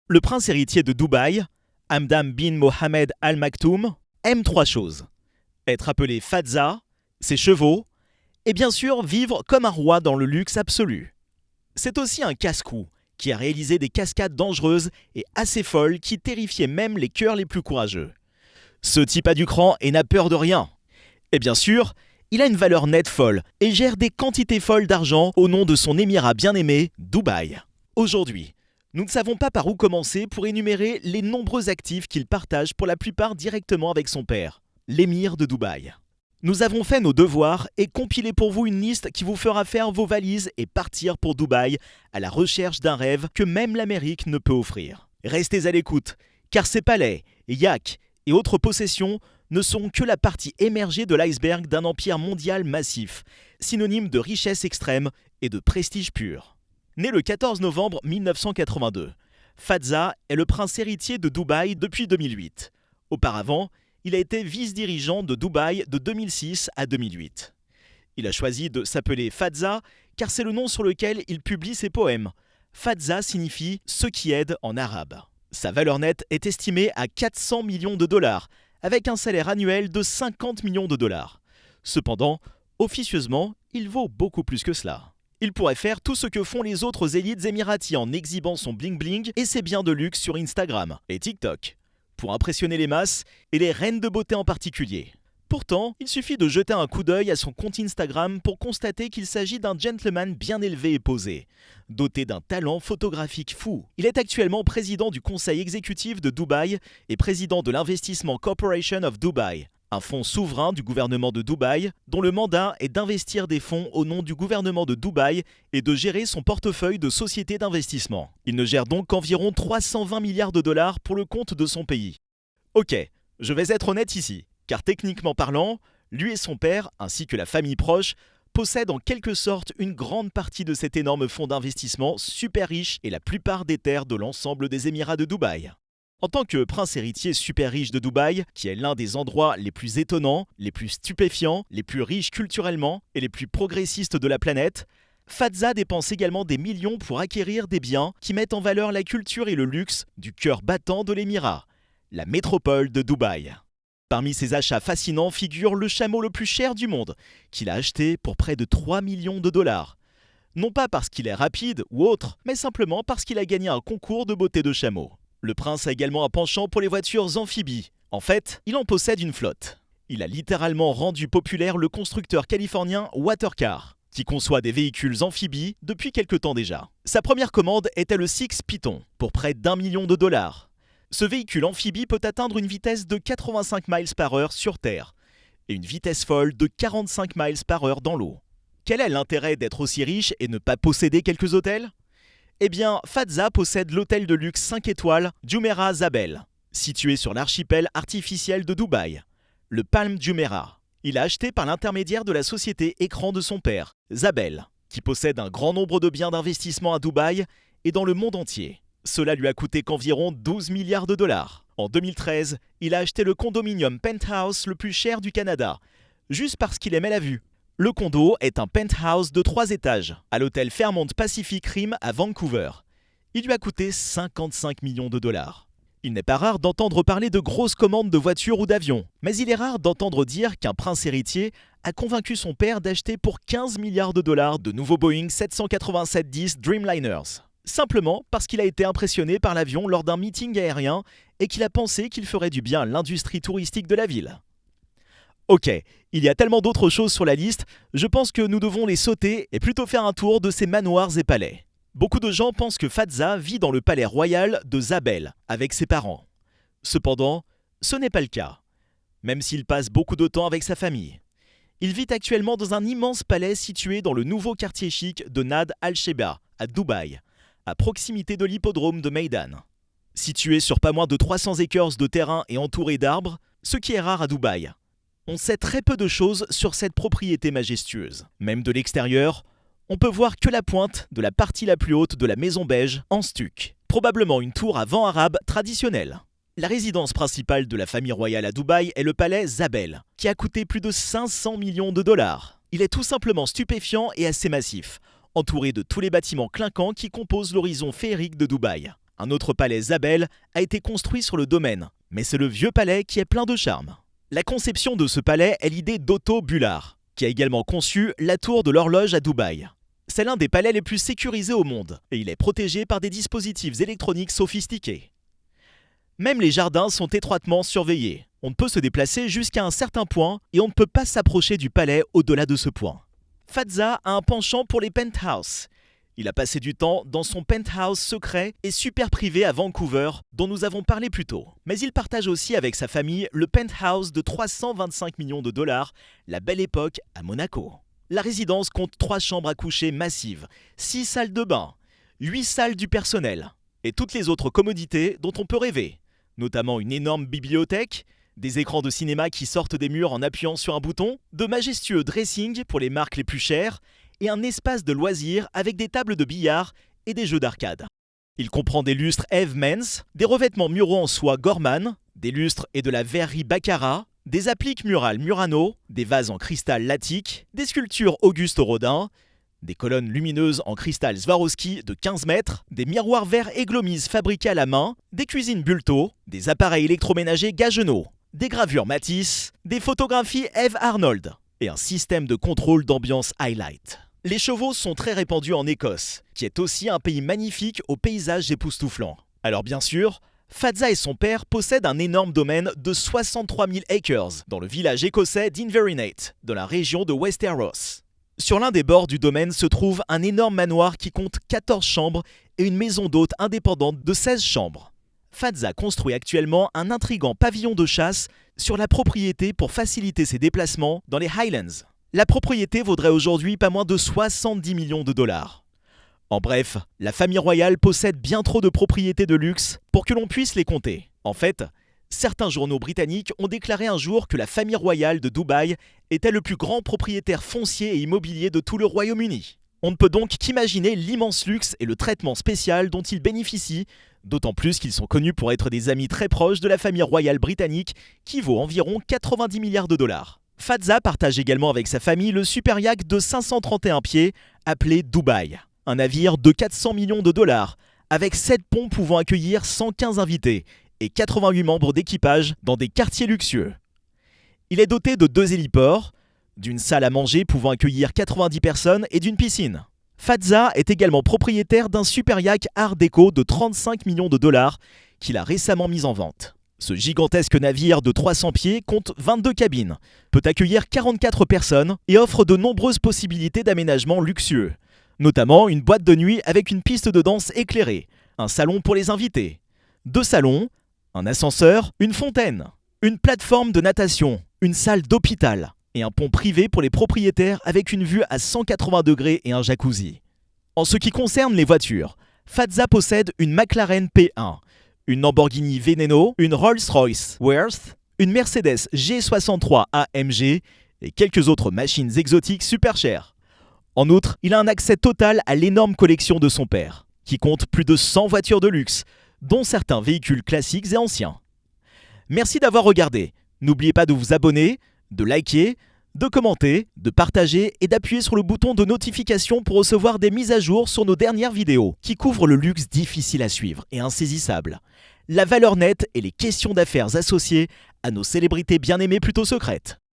Le prince héritier de Dubaï, Hamdan bin Mohammed Al Maktoum, aime trois choses. Être appelé Fadza, ses chevaux, et bien sûr vivre comme un roi dans le luxe absolu. C'est aussi un casse-cou qui a réalisé des cascades dangereuses et assez folles qui terrifiaient même les cœurs les plus courageux. Ce type a du cran et n'a peur de rien. Et bien sûr, il a une valeur nette folle et gère des quantités folles d'argent au nom de son émirat bien-aimé, Dubaï. Aujourd'hui, nous ne savons pas par où commencer pour énumérer les nombreux actifs qu'il partage pour la plupart directement avec son père, l'émir de Dubaï. Nous avons fait nos devoirs et compilé pour vous une liste qui vous fera faire vos valises et partir pour Dubaï à la recherche d'un rêve que même l'Amérique ne peut offrir. Restez à l'écoute, car ces palais, yachts et autres possessions ne sont que la partie émergée de l'iceberg d'un empire mondial massif, synonyme de richesse extrême et de prestige pur. Né le 14 novembre 1982, Fadza est le prince héritier de Dubaï depuis 2008. Auparavant, il a été vice-dirigeant de Dubaï de 2006 à 2008. Il a choisi de s'appeler Fadza car c'est le nom sur lequel il publie ses poèmes. Fadza signifie « ce qui aide » en arabe. Sa valeur nette est estimée à 400 millions de dollars, avec un salaire annuel de 50 millions de dollars. Cependant, officieusement, il vaut beaucoup plus que cela. Il pourrait faire tout ce que font les autres élites émiratis en exhibant son bling-bling et ses biens de luxe sur Instagram et TikTok, pour impressionner les masses et les reines de beauté en particulier. Pourtant, il suffit de jeter un coup d'œil à son compte Instagram pour constater qu'il s'agit d'un gentleman bien élevé et posé, doté d'un talent photographique fou. Il est actuellement président du conseil exécutif de Dubaï et président de l'Investissement Corporation of Dubai, un fonds souverain du gouvernement de Dubaï dont le mandat est d'investir des fonds au nom du gouvernement de Dubaï et de gérer son portefeuille de sociétés d'investissement. Il ne gère donc qu'environ 320 milliards de dollars pour le compte de son pays. Ok, je vais être honnête ici, car techniquement parlant, lui et son père, ainsi que la famille proche, possèdent en quelque sorte une grande partie de cet énorme fonds d'investissement super riche et la plupart des terres de l'ensemble des Émirats de Dubaï. En tant que prince héritier super riche de Dubaï, qui est l'un des endroits les plus étonnants, les plus stupéfiants, les plus riches culturellement et les plus progressistes de la planète, Fadza dépense également des millions pour acquérir des biens qui mettent en valeur la culture et le luxe du cœur battant de l'émirat, la métropole de Dubaï. Parmi ses achats fascinants figure le chameau le plus cher du monde, qu'il a acheté pour près de 3 millions de dollars. Non pas parce qu'il est rapide ou autre, mais simplement parce qu'il a gagné un concours de beauté de chameau. Le prince a également un penchant pour les voitures amphibies. En fait, il en possède une flotte. Il a littéralement rendu populaire le constructeur californien Watercar, qui conçoit des véhicules amphibies depuis quelque temps déjà. Sa première commande était le Six Python, pour près d'1 million de dollars. Ce véhicule amphibie peut atteindre une vitesse de 85 miles par heure sur Terre et une vitesse folle de 45 miles par heure dans l'eau. Quel est l'intérêt d'être aussi riche et ne pas posséder quelques hôtels ? Eh bien, Fadza possède l'hôtel de luxe 5 étoiles Jumeirah Zabel, situé sur l'archipel artificiel de Dubaï, le Palm Jumeirah. Il a acheté par l'intermédiaire de la société écran de son père, Zabel, qui possède un grand nombre de biens d'investissement à Dubaï et dans le monde entier. Cela lui a coûté qu'environ 12 milliards de dollars. En 2013, il a acheté le condominium penthouse le plus cher du Canada, juste parce qu'il aimait la vue. Le condo est un penthouse de 3 étages, à l'hôtel Fairmont Pacific Rim à Vancouver. Il lui a coûté 55 millions de dollars. Il n'est pas rare d'entendre parler de grosses commandes de voitures ou d'avions, mais il est rare d'entendre dire qu'un prince héritier a convaincu son père d'acheter pour 15 milliards de dollars de nouveaux Boeing 787-10 Dreamliners. Simplement parce qu'il a été impressionné par l'avion lors d'un meeting aérien et qu'il a pensé qu'il ferait du bien à l'industrie touristique de la ville. Ok, il y a tellement d'autres choses sur la liste, je pense que nous devons les sauter et plutôt faire un tour de ces manoirs et palais. Beaucoup de gens pensent que Fadza vit dans le palais royal de Zabel avec ses parents. Cependant, ce n'est pas le cas, même s'il passe beaucoup de temps avec sa famille. Il vit actuellement dans un immense palais situé dans le nouveau quartier chic de Nad Al-Sheba, à Dubaï, à proximité de l'hippodrome de Meydan. Situé sur pas moins de 300 acres de terrain et entouré d'arbres, ce qui est rare à Dubaï. On sait très peu de choses sur cette propriété majestueuse. Même de l'extérieur, on peut voir que la pointe de la partie la plus haute de la maison beige en stuc. Probablement une tour à vent arabe traditionnelle. La résidence principale de la famille royale à Dubaï est le palais Zabel, qui a coûté plus de 500 millions de dollars. Il est tout simplement stupéfiant et assez massif, entouré de tous les bâtiments clinquants qui composent l'horizon féerique de Dubaï. Un autre palais Zabel a été construit sur le domaine, mais c'est le vieux palais qui est plein de charme. La conception de ce palais est l'idée d'Otto Bullard, qui a également conçu la tour de l'horloge à Dubaï. C'est l'un des palais les plus sécurisés au monde, et il est protégé par des dispositifs électroniques sophistiqués. Même les jardins sont étroitement surveillés. On ne peut se déplacer jusqu'à un certain point et on ne peut pas s'approcher du palais au-delà de ce point. Fazza a un penchant pour les penthouses. Il a passé du temps dans son penthouse secret et super privé à Vancouver, dont nous avons parlé plus tôt. Mais il partage aussi avec sa famille le penthouse de 325 millions de dollars, la Belle Époque à Monaco. La résidence compte 3 chambres à coucher massives, 6 salles de bain, 8 salles du personnel et toutes les autres commodités dont on peut rêver, notamment une énorme bibliothèque, des écrans de cinéma qui sortent des murs en appuyant sur un bouton, de majestueux dressings pour les marques les plus chères et un espace de loisirs avec des tables de billard et des jeux d'arcade. Il comprend des lustres Eve Men's, des revêtements muraux en soie Gorman, des lustres et de la verrerie Baccarat, des appliques murales Murano, des vases en cristal Latique, des sculptures Auguste Rodin, des colonnes lumineuses en cristal Swarovski de 15 mètres, des miroirs verts Eglomise fabriqués à la main, des cuisines Bulto, des appareils électroménagers Gaggenau, des gravures Matisse, des photographies Eve Arnold et un système de contrôle d'ambiance Highlight. Les chevaux sont très répandus en Écosse, qui est aussi un pays magnifique aux paysages époustouflants. Alors bien sûr, Fazza et son père possèdent un énorme domaine de 63 000 acres dans le village écossais d'Inverinate, dans la région de Westeros. Sur l'un des bords du domaine se trouve un énorme manoir qui compte 14 chambres et une maison d'hôtes indépendante de 16 chambres. Fazza construit actuellement un intrigant pavillon de chasse sur la propriété pour faciliter ses déplacements dans les Highlands. La propriété vaudrait aujourd'hui pas moins de 70 millions de dollars. En bref, la famille royale possède bien trop de propriétés de luxe pour que l'on puisse les compter. En fait, certains journaux britanniques ont déclaré un jour que la famille royale de Dubaï était le plus grand propriétaire foncier et immobilier de tout le Royaume-Uni. On ne peut donc qu'imaginer l'immense luxe et le traitement spécial dont ils bénéficient, d'autant plus qu'ils sont connus pour être des amis très proches de la famille royale britannique qui vaut environ 90 milliards de dollars. Fazza partage également avec sa famille le super yacht de 531 pieds appelé Dubaï, un navire de 400 millions de dollars avec 7 ponts pouvant accueillir 115 invités et 88 membres d'équipage dans des quartiers luxueux. Il est doté de 2 héliports, d'une salle à manger pouvant accueillir 90 personnes et d'une piscine. Fazza est également propriétaire d'un super yacht Art déco de 35 millions de dollars qu'il a récemment mis en vente. Ce gigantesque navire de 300 pieds compte 22 cabines, peut accueillir 44 personnes et offre de nombreuses possibilités d'aménagement luxueux, notamment une boîte de nuit avec une piste de danse éclairée, un salon pour les invités, 2 salons, un ascenseur, une fontaine, une plateforme de natation, une salle d'hôpital et un pont privé pour les propriétaires avec une vue à 180 degrés et un jacuzzi. En ce qui concerne les voitures, Fazza possède une McLaren P1, une Lamborghini Veneno, une Rolls-Royce Worth, une Mercedes G63 AMG et quelques autres machines exotiques super chères. En outre, il a un accès total à l'énorme collection de son père, qui compte plus de 100 voitures de luxe, dont certains véhicules classiques et anciens. Merci d'avoir regardé. N'oubliez pas de vous abonner, de liker, de commenter, de partager et d'appuyer sur le bouton de notification pour recevoir des mises à jour sur nos dernières vidéos qui couvrent le luxe difficile à suivre et insaisissable, la valeur nette et les questions d'affaires associées à nos célébrités bien aimées plutôt secrètes.